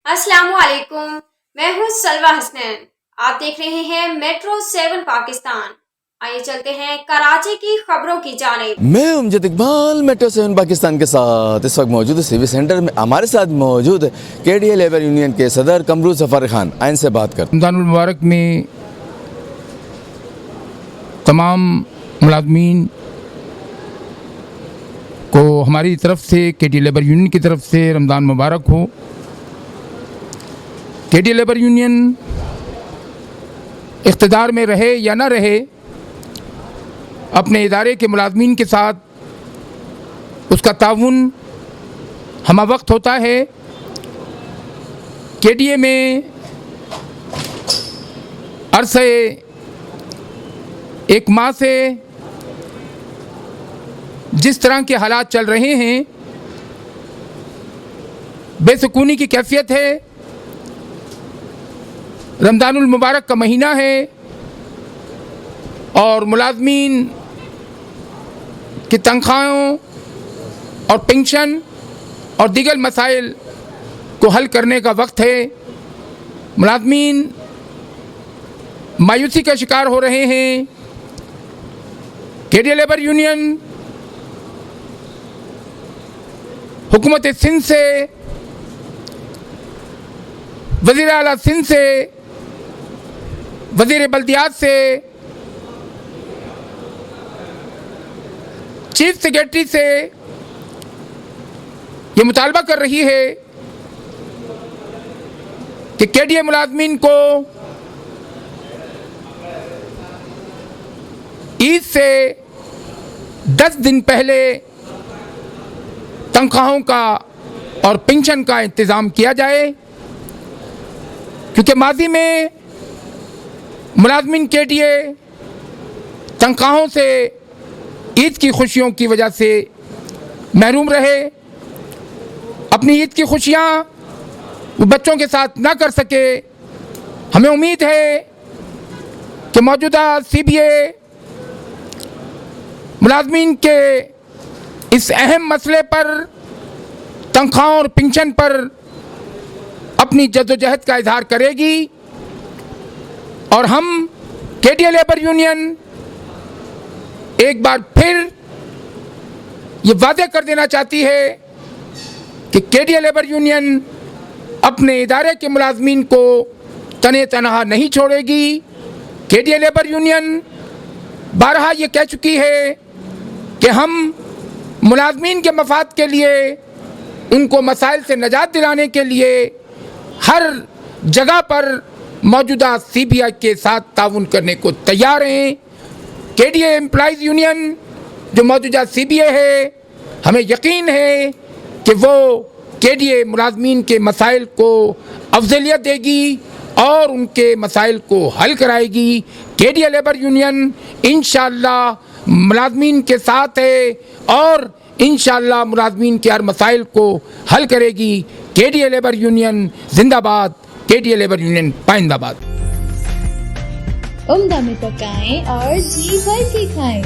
السلام علیکم، میں ہوں سلوہ حسنین۔ آپ دیکھ رہے ہیں میٹرو 7 پاکستان۔ آئیے چلتے ہیں کراچی کی خبروں کی جانب۔ میں امجد اقبال میٹرو 7 پاکستان کے ساتھ اس وقت موجود ہے سی وی سینٹر میں۔ ہمارے ساتھ موجود ہے کے ڈی اے لیبر یونین کے صدر قمرو ظفر خان۔ آئین سے بات کر رمضان المبارک میں تمام ملازمین کو ہماری طرف سے کے ڈی اے لیبر یونین کی طرف سے رمضان مبارک ہو۔ کے ڈی اے لیبر یونین اقتدار میں رہے یا نہ رہے، اپنے ادارے کے ملازمین کے ساتھ اس کا تعاون ہمہ وقت ہوتا ہے۔ کے ڈی اے میں عرصہ ایک ماہ سے جس طرح کے حالات چل رہے ہیں، بے سکونی کی کیفیت ہے۔ رمضان المبارک کا مہینہ ہے اور ملازمین کی تنخواہوں اور پنشن اور دیگر مسائل کو حل کرنے کا وقت ہے۔ ملازمین مایوسی کا شکار ہو رہے ہیں۔ کے ڈی اے لیبر یونین حکومت سندھ سے، وزیر اعلیٰ سندھ سے، وزیر بلدیات سے، چیف سیکریٹری سے یہ مطالبہ کر رہی ہے کہ کے ڈی اے ملازمین کو عید سے 10 دن پہلے تنخواہوں کا اور پنشن کا انتظام کیا جائے، کیونکہ ماضی میں ملازمین کے ڈی اے تنخواہوں سے عید کی خوشیوں کی وجہ سے محروم رہے۔ اپنی عید کی خوشیاں وہ بچوں کے ساتھ نہ کر سکے۔ ہمیں امید ہے کہ موجودہ سی بی اے ملازمین کے اس اہم مسئلے پر، تنخواہوں اور پنشن پر اپنی جدوجہد کا اظہار کرے گی، اور ہم کے ڈی اے لیبر یونین ایک بار پھر یہ واضح کر دینا چاہتی ہے کہ کے ڈی اے لیبر یونین اپنے ادارے کے ملازمین کو تنے تنہا نہیں چھوڑے گی۔ کے ڈی اے لیبر یونین بارہا یہ کہہ چکی ہے کہ ہم ملازمین کے مفاد کے لیے، ان کو مسائل سے نجات دلانے کے لیے ہر جگہ پر موجودہ سی بی آئی کے ساتھ تعاون کرنے کو تیار ہیں۔ کے ڈی اے امپلائیز یونین جو موجودہ سی بی اے ہے، ہمیں یقین ہے کہ وہ کے ڈی اے ملازمین کے مسائل کو افضلیت دے گی اور ان کے مسائل کو حل کرائے گی۔ کے ڈی اے لیبر یونین انشاءاللہ ملازمین کے ساتھ ہے اور انشاءاللہ ملازمین کے ہر مسائل کو حل کرے گی۔ کے ڈی اے لیبر یونین زندہ باد، کے ڈی اے لیبر یونین پائندہ باد۔ عمدہ میں پکائیں اور جی بھر کے کھائیں۔